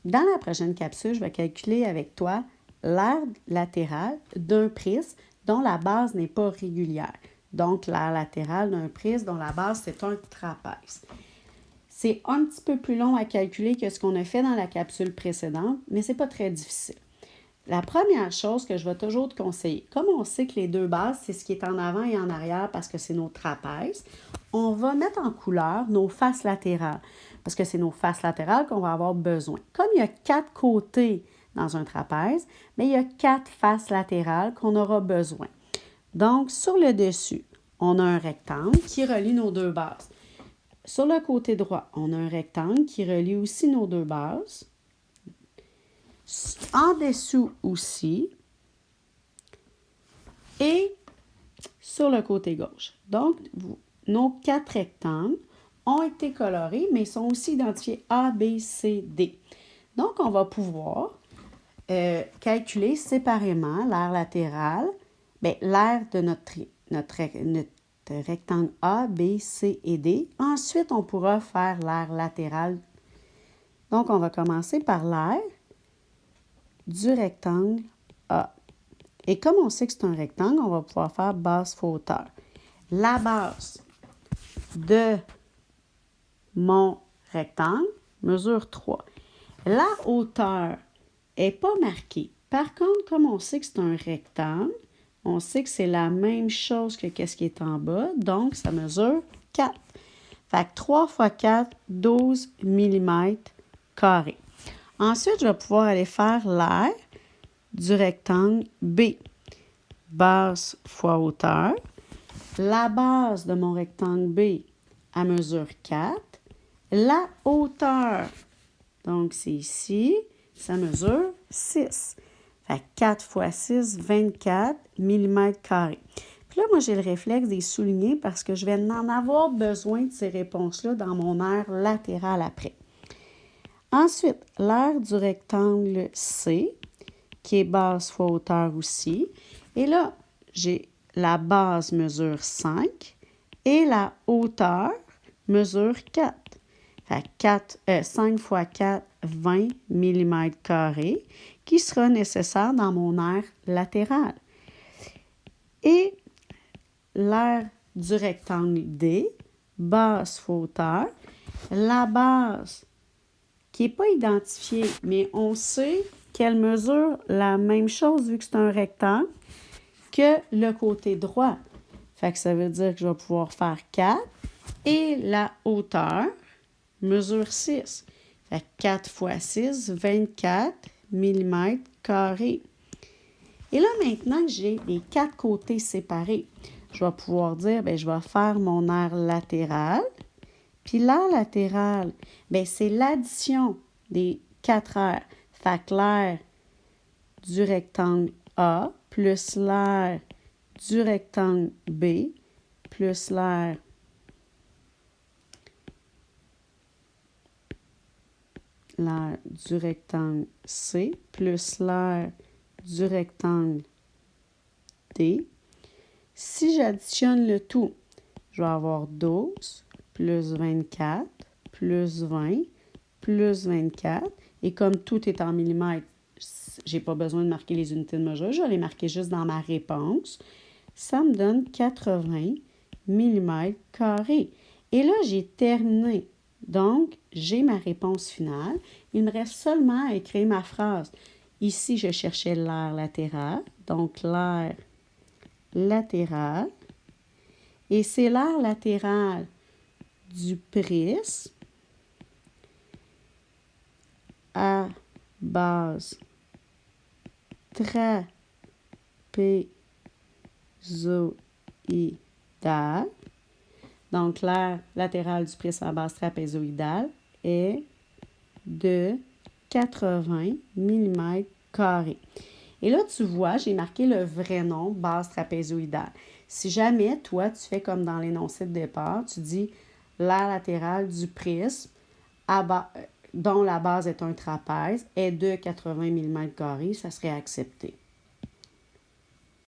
Dans la prochaine capsule, je vais calculer avec toi l'aire latérale d'un prisme dont la base n'est pas régulière. Donc, l'aire latérale d'un prisme dont la base, c'est un trapèze. C'est un petit peu plus long à calculer que ce qu'on a fait dans la capsule précédente, mais ce n'est pas très difficile. La première chose que je vais toujours te conseiller, comme on sait que les deux bases, c'est ce qui est en avant et en arrière parce que c'est nos trapèzes, on va mettre en couleur nos faces latérales parce que c'est nos faces latérales qu'on va avoir besoin. Comme il y a 4 côtés dans un trapèze, mais il y a 4 faces latérales qu'on aura besoin. Donc, sur le dessus, on a un rectangle qui relie nos deux bases. Sur le côté droit, on a un rectangle qui relie aussi nos deux bases. En dessous aussi. Et sur le côté gauche. Donc, nos 4 rectangles ont été colorés, mais sont aussi identifiés A, B, C, D. Donc, on va pouvoir calculer séparément l'aire latérale, l'aire de notre rectangle A, B, C et D. Ensuite, on pourra faire l'aire latérale. Donc, on va commencer par l'aire du rectangle A. Et comme on sait que c'est un rectangle, on va pouvoir faire base fois hauteur. La base de mon rectangle mesure 3. La hauteur n'est pas marquée. Par contre, comme on sait que c'est un rectangle, on sait que c'est la même chose que ce qui est en bas, donc ça mesure 4. Fait que 3 fois 4, 12 mm carrés. Ensuite, je vais pouvoir aller faire l'aire du rectangle B. Base fois hauteur. La base de mon rectangle B, elle mesure 4. La hauteur, donc c'est ici, ça mesure 6. Fait 4 fois 6, 24 mm carrés. Puis là, moi, j'ai le réflexe de les souligner parce que je vais en avoir besoin de ces réponses-là dans mon aire latérale après. Ensuite, l'aire du rectangle C, qui est base fois hauteur aussi. Et là, j'ai la base mesure 5 et la hauteur mesure 4. Fait 5 fois 4, 20 mm carrés, qui sera nécessaire dans mon aire latérale. Et l'aire du rectangle D, base fois hauteur, la base qui n'est pas identifiée, mais on sait qu'elle mesure la même chose vu que c'est un rectangle que le côté droit. Fait que ça veut dire que je vais pouvoir faire 4 et la hauteur mesure 6. Fait que 4 fois 6, 24 mm carrés. Et là, maintenant que j'ai les 4 côtés séparés, je vais pouvoir dire, je vais faire mon aire latérale. Puis l'aire latérale, c'est l'addition des 4 aires. Fait que l'aire du rectangle A plus l'aire du rectangle B plus l'aire du rectangle C plus l'aire du rectangle D. Si j'additionne le tout, je vais avoir 12 plus 24 plus 20 plus 24. Et comme tout est en millimètres, je n'ai pas besoin de marquer les unités de mesure. Je vais les marquer juste dans ma réponse. Ça me donne 80 mm carrés. Et là, j'ai terminé. Donc, j'ai ma réponse finale. Il me reste seulement à écrire ma phrase. Ici, je cherchais l'aire latérale. Donc, l'aire latérale. Et c'est l'aire latérale du prisme à base trapézoïdale. Donc, l'aire latérale du prisme à base trapézoïdale est de 80 mm carrés. Et là, tu vois, j'ai marqué le vrai nom, base trapézoïdale. Si jamais, toi, tu fais comme dans l'énoncé de départ, tu dis l'aire latérale du prisme dont la base est un trapèze est de 80 mm carrés, ça serait accepté.